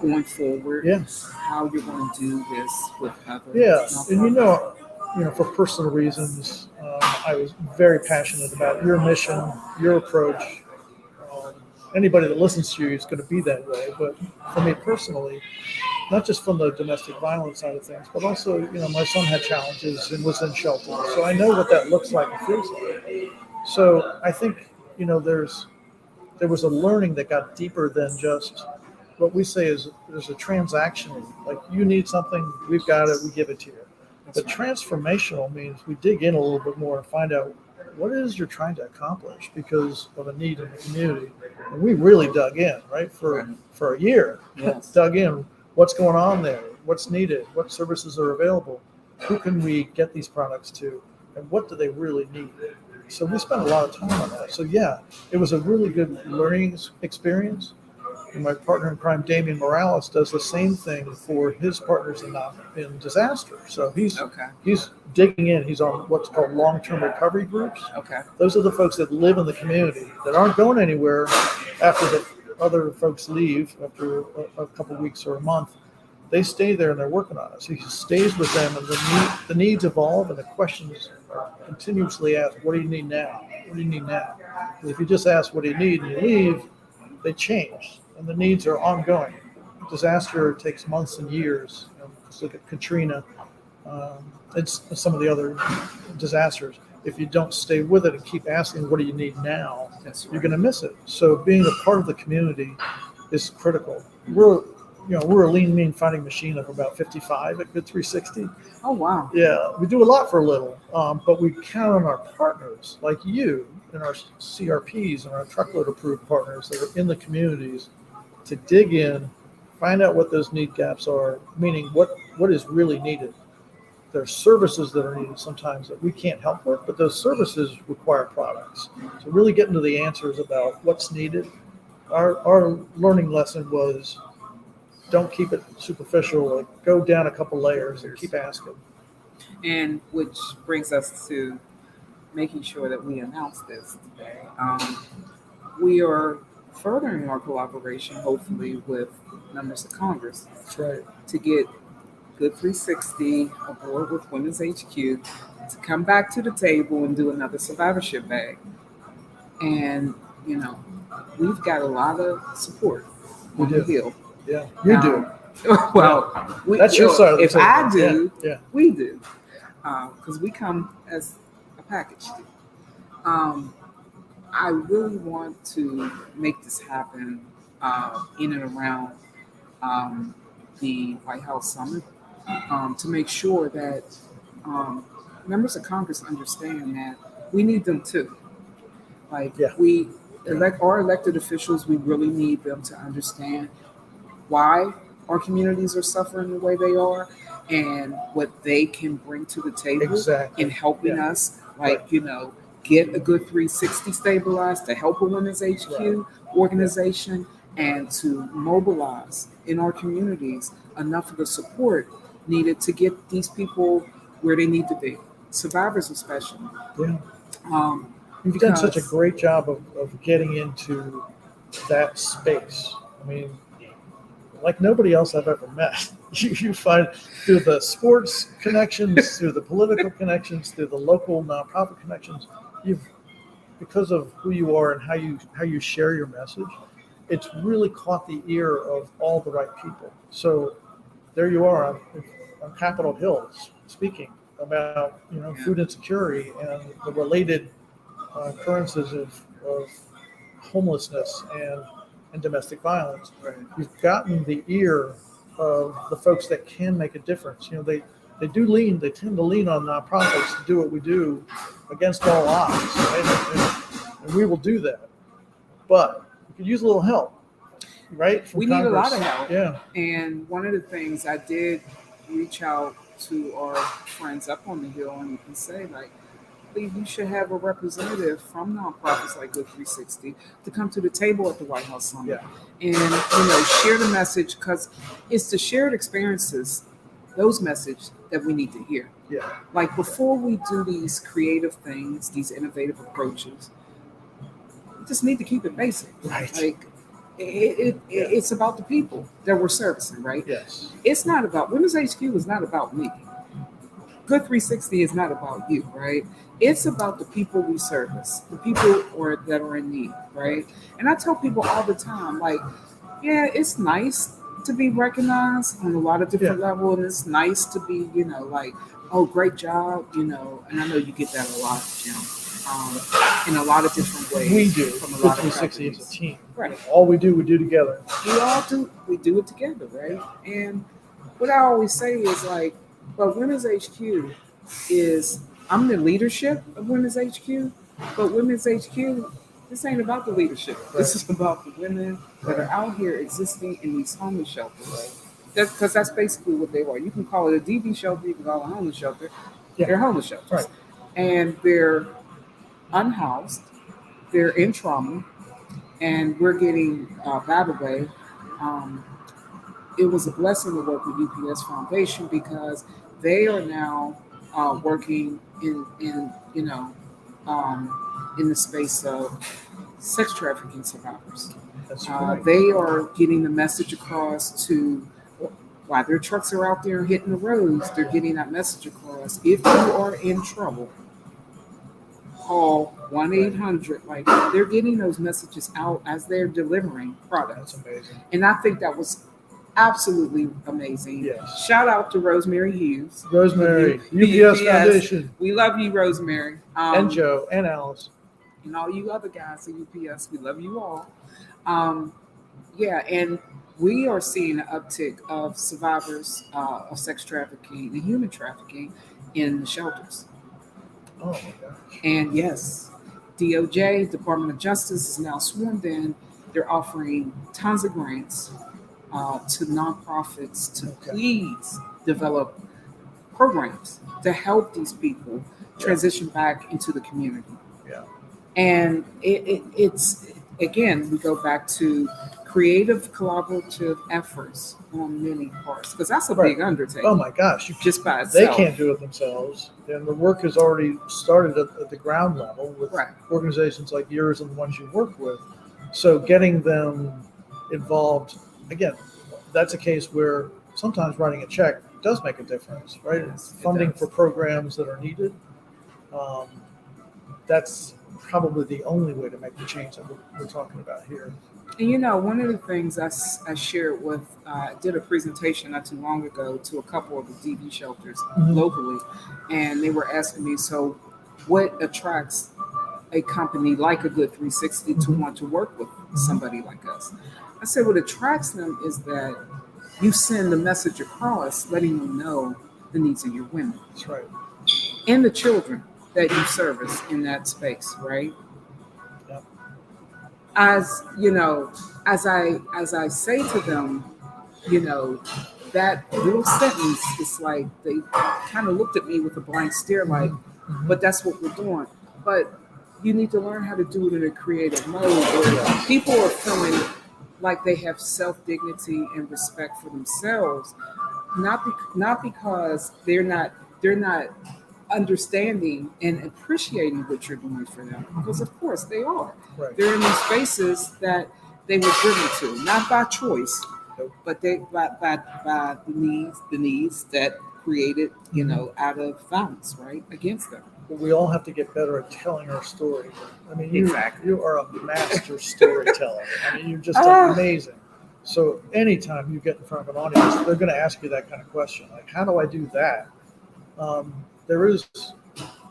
going forward, Yeah. how you're going to do this with others? Yeah. And for personal reasons, I was very passionate about your mission, your approach. Um, Anybody that listens to you is going to be that way. But for me personally, not just from the domestic violence side of things, but also, my son had challenges and was in shelter. So I know what that looks like and feels like. So I think, there was a learning that got deeper than just what we say is there's a transactional, like you need something, we've got it, we give it to you. But transformational means we dig in a little bit more and find out what it is you're trying to accomplish because of a need in the community. And we really dug in, right, for a year. Yes. Dug in, what's going on there, what's needed, what services are available, who can we get these products to, and what do they really need. So we spent a lot of time on that. So yeah, it was a really good learning experience. And my partner in crime, Damian Morales, does the same thing for his partners in disaster. So he's digging in. He's on what's called long-term recovery groups. Okay. Those are the folks that live in the community that aren't going anywhere after the other folks leave after a couple of weeks or a month. They stay there and they're working on it. So he stays with them, and the needs evolve, and the questions are continuously asked. What do you need now? What do you need now? Because if you just ask what do you need and you leave, they change, and the needs are ongoing. Disaster takes months and years. Just look at Katrina. It's some of the other disasters. If you don't stay with it and keep asking what do you need now, you're going to miss it. So being a part of the community is critical. We're a lean, mean fighting machine of about 55 at Good 360. Oh, wow. Yeah, we do a lot for a little, but we count on our partners like you and our CRPs and our truckload approved partners that are in the communities to dig in, find out what those need gaps are, meaning what is really needed. There's services that are needed sometimes that we can't help with, but those services require products. So really getting to the answers about what's needed. Our learning lesson was don't keep it superficial, like go down a couple layers and keep asking. And which brings us to making sure that we announce this today. We are furthering our collaboration, hopefully, with members of Congress. That's right. To get Good 360 aboard with Women's HQ to come back to the table and do another survivorship bag. And, we've got a lot of support on the Hill. Yeah, you do. Well, that's your side of the if table. I do, yeah. We do. Because we come as a package. I really want to make this happen in and around the White House Summit to make sure that members of Congress understand that we need them too. We our elected officials, we really need them to understand why our communities are suffering the way they are and what they can bring to the table in helping us, get a Good 360 stabilized to help a Women's HQ organization and to mobilize in our communities enough of the support needed to get these people where they need to be, survivors especially. Yeah. You've done such a great job of getting into that space. I mean, like nobody else I've ever met. You find through the sports connections, through the political connections, through the local nonprofit connections, because of who you are and how you share your message, it's really caught the ear of all the right people. So there you are on Capitol Hill speaking about food insecurity and the related occurrences of homelessness and domestic violence. Right. You've gotten the ear of the folks that can make a difference. They tend to lean on nonprofits to do what we do against all odds, right? And we will do that. but we could use a little help, right? From We need a lot Congress. of help. Yeah. And one of the things I did reach out to our friends up on the Hill and say, like, believe you should have a representative from nonprofits like Good 360 to come to the table at the White House Summit Yeah. and share the message, because it's the shared experiences, those messages that we need to hear. Yeah. Like before we do these creative things, these innovative approaches, we just need to keep it basic. Right. Like it's about the people that we're servicing, right? Yes. It's not about Women's HQ is not about me. Good 360 is not about you, right? It's about the people we service, the people that are in need, right? And I tell people all the time, like, yeah, it's nice to be recognized on a lot of different levels, and it's nice to be, like, oh, great job, and I know you get that a lot, Jim, in a lot of different ways. We do. From a Good lot of 360 is companies. a team. Right. All we do together. We do it together, right? And what I always say is, like, but Women's HQ I'm the leadership of Women's HQ, but Women's HQ, this ain't about the leadership. Right. This is about the women that are out here existing in these homeless shelters. Right. Because that's basically what they are. You can call it a DV shelter, you can call it a homeless shelter. Yeah. They're homeless shelters. Right. And they're unhoused, they're in trauma, and we're getting, by the way, it was a blessing to work with UPS Foundation because they are now working in the space of sex trafficking survivors. That's right. They are getting the message across to while their trucks are out there hitting the roads. They're getting that message across. If you are in trouble, call 1-800. Like, they're getting those messages out as they're delivering products. That's amazing. And I think that was absolutely amazing. Yes. Shout out to Rosemary Hughes. Rosemary, UPS Foundation. We love you, Rosemary. And Joe and Alice. And all you other guys at UPS. We love you all. And we are seeing an uptick of survivors of sex trafficking and human trafficking in the shelters. Oh, my gosh. And yes, DOJ, Department of Justice, is now sworn in. They're offering tons of grants to nonprofits to please develop programs to help these people transition back into the community. Yeah. And it's again, we go back to creative collaborative efforts on many parts, because that's a big undertaking. Oh my gosh. Just by itself. They can't do it themselves. And the work has already started at the ground level with organizations like yours and the ones you work with. So getting them involved, again, that's a case where sometimes writing a check does make a difference, right? Yes, funding for programs that are needed. That's probably the only way to make the change that we're talking about here. And one of the things I shared with, I did a presentation not too long ago to a couple of the DV shelters locally, and they were asking me, so what attracts a company like a Good 360 to want to work with somebody like us? I said what attracts them is that you send the message across letting them know the needs of your women. That's right. And the children that you service in that space, right? Yep. As I say to them, that little sentence is like they kind of looked at me with a blank stare, like, but that's what we're doing. But you need to learn how to do it in a creative mode where people are feeling like they have self-dignity and respect for themselves, not because they're not understanding and appreciating what you're doing for them, because of course they are. Right. They're in these spaces that they were driven to, not by choice, but they by the needs that created, out of violence, right, against them. But we all have to get better at telling our story. I mean, you are a master storyteller. I mean, you're just amazing. So anytime you get in front of an audience, they're going to ask you that kind of question, like, how do I do that? There is,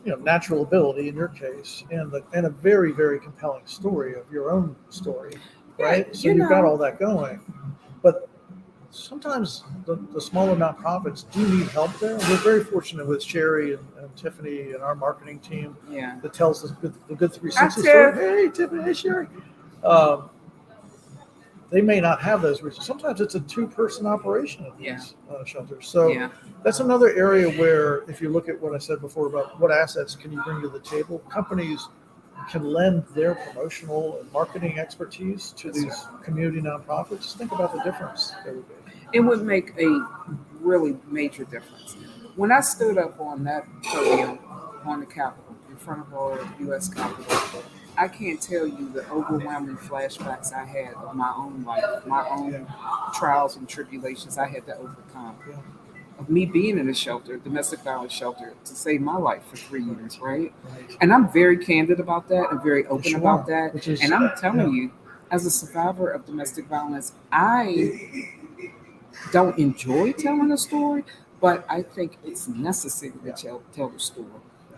natural ability in your case, and a very, very compelling story of your own story, right? So you've got all that going. But sometimes the smaller nonprofits do need help there. We're very fortunate with Sherry and Tiffany and our marketing team that tells us the Good 360 story. Hey, Tiffany, hey, Sherry. um, they may not have those resources. Sometimes it's a two-person operation at Yeah. these shelters. So Yeah. that's another area where, if you look at what I said before about what assets can you bring to the table, companies can lend their promotional and marketing expertise to That's these community nonprofits. Just think about the difference there would be. It would make a really major difference. When I stood up on that podium on the Capitol, in front of our U.S. Capitol, I can't tell you the overwhelming flashbacks I had of my own life, my own trials and tribulations I had to overcome. Yeah. Of me being in a shelter, domestic violence shelter, to save my life for 3 years, right? Right. And I'm very candid about that and very open Sure. about that. Which is, And I'm telling yeah. you, as a survivor of domestic violence, I don't enjoy telling a story, but I think it's necessary to tell the story.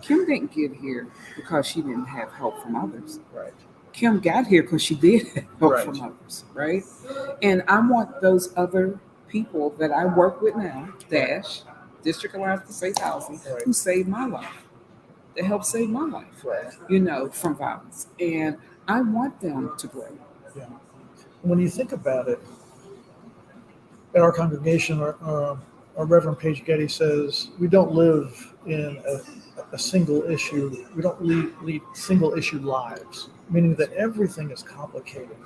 Kim didn't get here because she didn't have help from others. Right. Kim got here because she did have help Right. from others, right? And I want those other people that I work with now, Dash, District Alliance for Safe Housing, Right. who saved my life, that helped save my life, Right. from violence. And I want them to grow. Yeah. When you think about it, at our congregation, our Reverend Page Getty says we don't live in a single issue. We don't lead single issue lives, meaning that everything is complicated.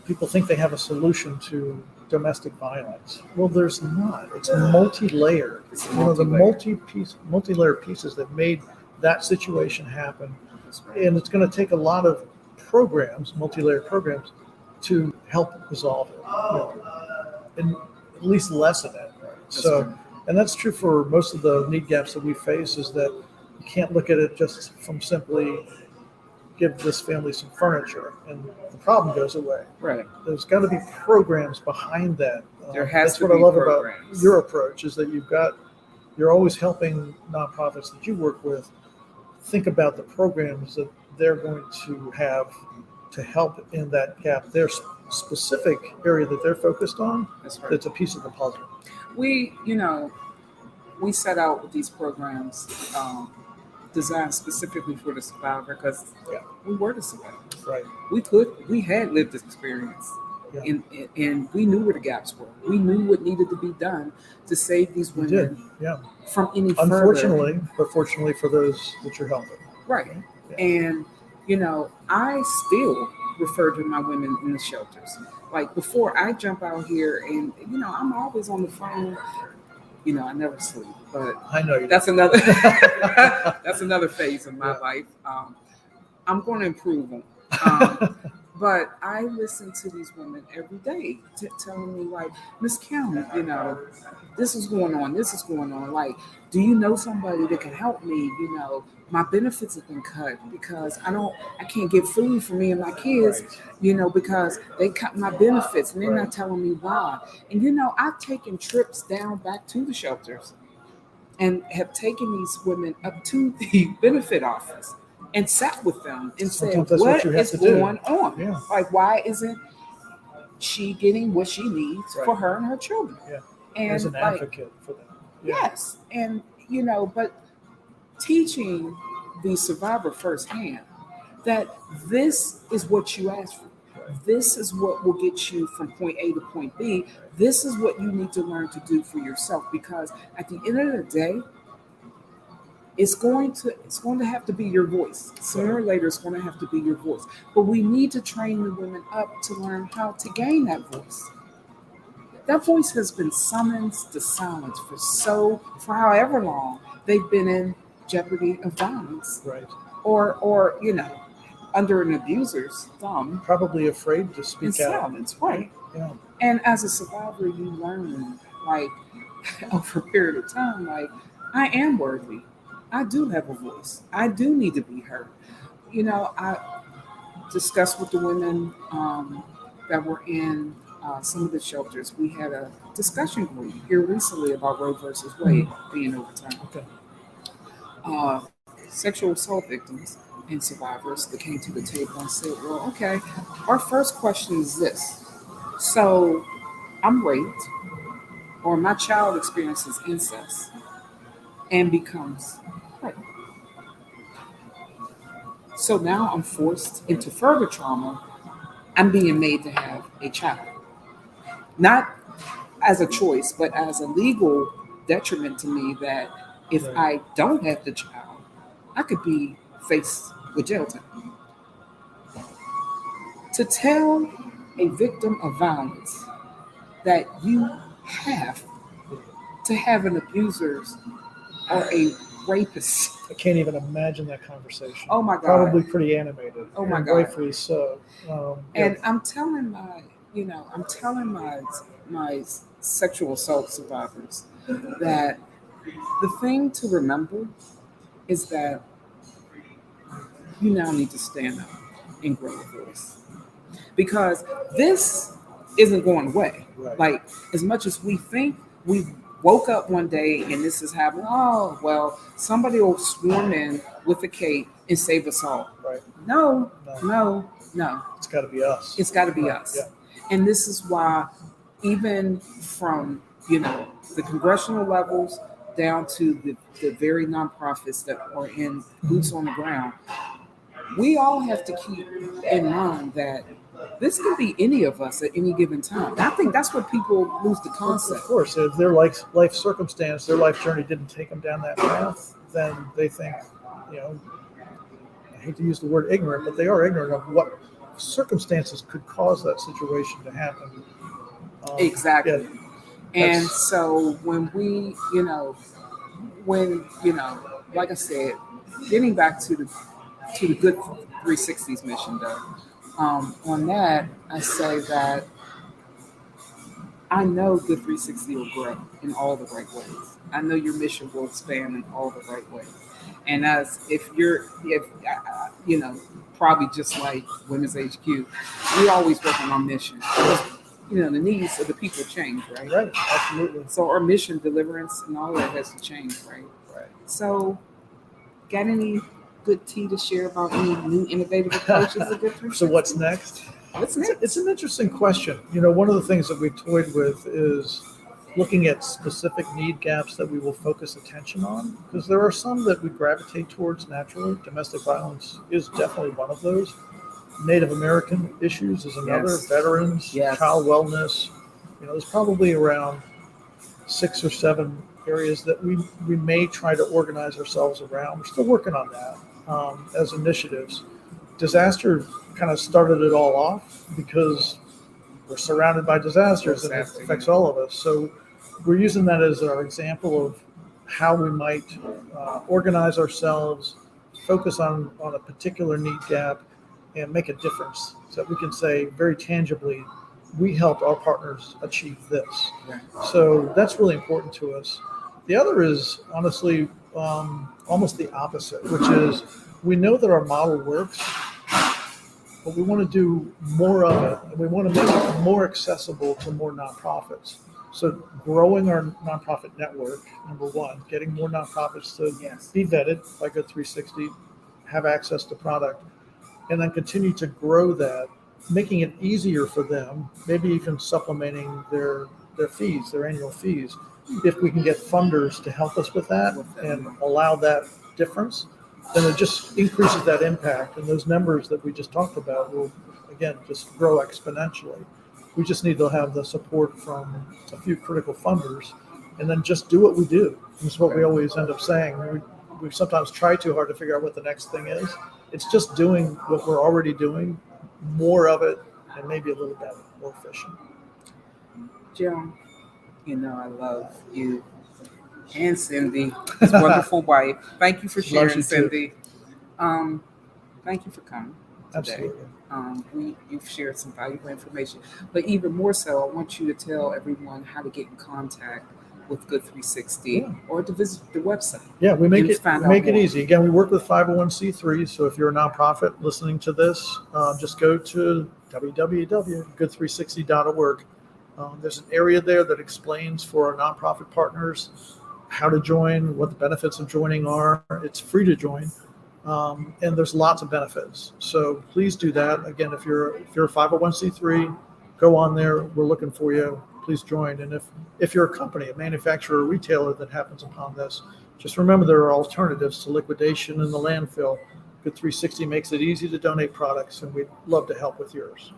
People think they have a solution to domestic violence. Well, there's not. It's multi-layered. It's The multi-layered. multi-layered pieces that made that situation happen, That's right. and it's going to take a lot of programs, multi-layered programs, to help resolve it, and at least lessen it. So, right. and that's true for most of the need gaps that we face. Is that you can't look at it just from simply give this family some furniture and the problem goes away. Right. There's got to be programs behind that. There has That's to what I be love programs. about your approach is that you're always helping nonprofits that you work with think about the programs that they're going to have to help in that gap, their specific area that they're focused on. That's right. That's a piece of the puzzle. We set out with these programs designed specifically for the survivor because we were the survivors. Right. We had lived this experience. Yeah. And we knew where the gaps were. We knew what needed to be done to save these We did. women Yeah. from any further. Unfortunately, but fortunately for those that you're helping. Right. Yeah. And, I still refer to my women in the shelters. Like before I jump out here and, I'm always on the phone. I never sleep, but I know you. that's another that's another phase of my life. I'm going to improve on. But I listen to these women every day telling me like, Miss Kim, this is going on. This is going on. Like, do you know somebody that can help me? My benefits have been cut because I can't get food for me and my kids, because they cut my benefits and they're not telling me why. And, I've taken trips down back to the shelters and have taken these women up to the benefit office and sat with them and Sometimes said, that's what you have is to do. going on? Yeah. Like, why isn't she getting what she needs for her and her children? Yeah. And as an advocate for them. Yeah. Yes. And, but teaching the survivor firsthand that this is what you asked for. This is what will get you from point A to point B. This is what you need to learn to do for yourself, because at the end of the day, it's going to have to be your voice. Sooner or later, it's going to have to be your voice. But we need to train the women up to learn how to gain that voice. That voice has been summoned to silence for however long they've been in jeopardy of violence. Right. Or under an abuser's thumb. Probably afraid to speak in out. Silence, right. Yeah. And as a survivor, you learn, like, over a period of time, like, I am worthy. I do have a voice. I do need to be heard. I discussed with the women that were in some of the shelters. We had a discussion group here recently about Roe versus Wade being overturned. Okay. Sexual assault victims and survivors that came to the table and said, well, okay, our first question is this. So I'm raped, or my child experiences incest and becomes pregnant. So now I'm forced into further trauma I'm being made to have a child. Not as a choice, but as a legal detriment to me that if Right. I don't have the child, I could be faced with jail time. To tell a victim of violence that you have to have an abuser or a rapist. I can't even imagine that conversation. Oh my God. Probably pretty animated. Oh my and God. rightfully so. And I'm telling my sexual assault survivors that the thing to remember is that you now need to stand up and grow a voice because this isn't going away. Right. Like as much as we think we woke up one day and this is happening, oh well, somebody will swarm in with a cape and save us all. Right. No, No. no. It's got to be us. It's got to be Right. us. Yeah. And this is why, even from the congressional levels down to the very nonprofits that are in boots on the ground, we all have to keep in mind that this could be any of us at any given time. I think that's what people lose the Of concept. course, if their life circumstance, their life journey didn't take them down that path, then they think, I hate to use the word ignorant, but they are ignorant of what circumstances could cause that situation to happen. Exactly. Yeah, And so when we, like I said, getting back to the good 360s mission though, on that, I say that I know Good 360 will grow in all the right ways. I know your mission will expand in all the right ways. And as if probably just like Women's HQ, we always working on mission. The needs of the people change, right? Right, absolutely. So our mission, deliverance, and all that has to change, right? Right. So, got any good tea to share about any new innovative approaches to Good 360? So what's next? What's next? It's an interesting question. One of the things that we've toyed with is looking at specific need gaps that we will focus attention on, because there are some that we gravitate towards naturally. Domestic violence is definitely one of those. Native American issues is another. Yes. Veterans, Yes. child wellness. There's probably around 6 or 7 areas that we may try to organize ourselves around. We're still working on that as initiatives. Disaster kind of started it all off because we're surrounded by disasters and it affects all of us. So we're using that as our example of how we might organize ourselves, focus on a particular need gap, and make a difference so that we can say very tangibly, we helped our partners achieve this. Right. So that's really important to us. The other is honestly almost the opposite, which is we know that our model works, but we want to do more of it, and we want to make it more accessible to more nonprofits. So growing our nonprofit network, number one, getting more nonprofits to be vetted by Good 360, have access to product, and then continue to grow that, making it easier for them, maybe even supplementing their fees, their annual fees. If we can get funders to help us with that and allow that difference, then it just increases that impact. And those numbers that we just talked about will, again, just grow exponentially. We just need to have the support from a few critical funders and then just do what we do. That's what we always end up saying. We sometimes try too hard to figure out what the next thing is. It's just doing what we're already doing, more of it, and maybe a little better, more efficient. Joan, I love you and Cindy, his wonderful wife. Thank you for sharing, Cindy. Thank you for coming today. Absolutely. You've shared some valuable information, but even more so, I want you to tell everyone how to get in contact with Good 360 or to visit the website. Yeah, we make it easy. Again, we work with 501c3s, so if you're a nonprofit listening to this, just go to www.good360.org. There's an area there that explains for our nonprofit partners how to join, what the benefits of joining are. It's free to join, and there's lots of benefits. So please do that. Again, if you're a 501c3, go on there. We're looking for you. Please join. And if you're a company, a manufacturer, or retailer that happens upon this, just remember there are alternatives to liquidation in the landfill. Good 360 makes it easy to donate products, and we'd love to help with yours.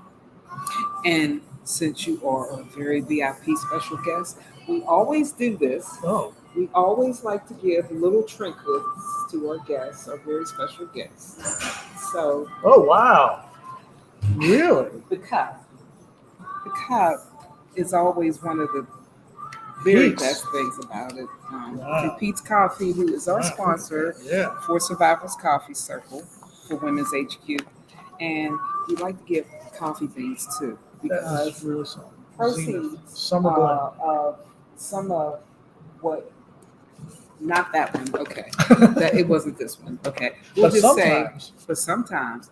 And since you are a very VIP special guest, we always do this. Oh, We always like to give little trinkets to our guests, our very special guests. So oh wow, really? the cup, the cup is always one of the very Pete's. best things about it. Wow. To Pete's Coffee, who is our Wow. sponsor Yeah. for Survivors Coffee Circle for Women's HQ, and we like to give coffee things too That is because really something. proceeds Summer blend. of some of what. Not that one. Okay, that it wasn't this one. Okay, we'll But just say, sometimes, but sometimes,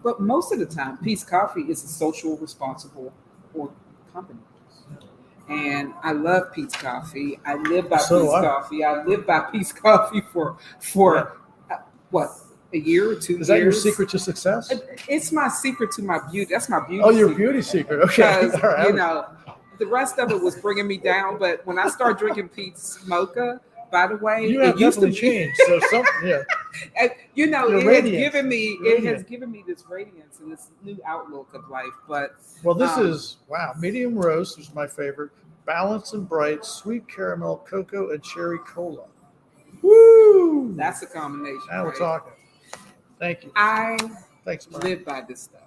but most of the time, Peace Coffee is a social responsible or company. And I love Pete's Coffee. I live by So do Pete's I. Coffee. I lived by Pete's Coffee for what, a year or 2 years. is that your secret to success? It's my secret to my beauty. That's my beauty. Oh, your secret. beauty secret. Okay. Because All right. you know, the rest of it was bringing me down. But when I started drinking Pete's Mocha, by the way, You have it used to definitely be. changed. So some, yeah. And, you know, Your it radiance. has given me Radiant. this radiance and this new outlook of life. But Well, this is wow. Medium roast is my favorite. Balanced and bright, sweet caramel, cocoa, and cherry cola. Woo! that's a combination. Now we're right? talking. Thank you. I Thanks, Brian. live by this stuff.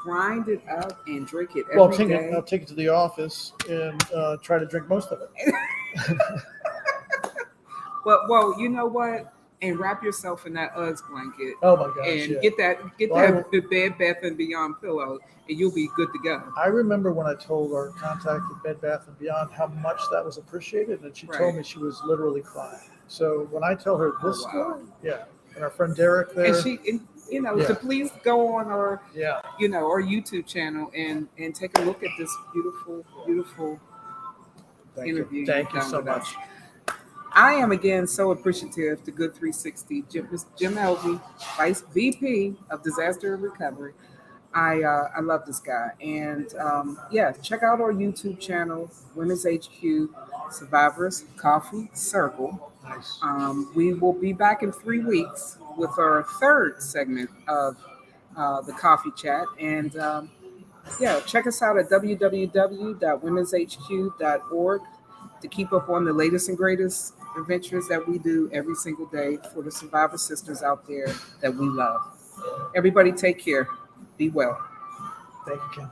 Grind it up and drink it Well, every day. I'll take it to the office and try to drink most of it. Well, you know what? And wrap yourself in that Uggs blanket Oh my gosh! and Yeah. get Well, that Bed Bath and Beyond pillow, and you'll be good to go. I remember when I told our contact at Bed Bath and Beyond how much that was appreciated, and she Right. told me she was literally crying. So when I tell her this Oh, wow. story, yeah, and our friend Derek there, And Yeah. to please go on our yeah, our YouTube channel and take a look at this beautiful thank interview. you, thank you've you done so with much. us. I am again so appreciative to Good 360, Jim Alvey, Vice VP of Disaster Recovery. I love this guy, and yeah, check out our YouTube channel, Women's HQ Survivors Coffee Circle. Nice. We will be back in 3 weeks with our third segment of the Coffee Chat, and yeah, check us out at www.womenshq.org to keep up on the latest and greatest adventures that we do every single day for the survivor sisters out there that we love. Everybody take care. Be well. Thank you, Ken.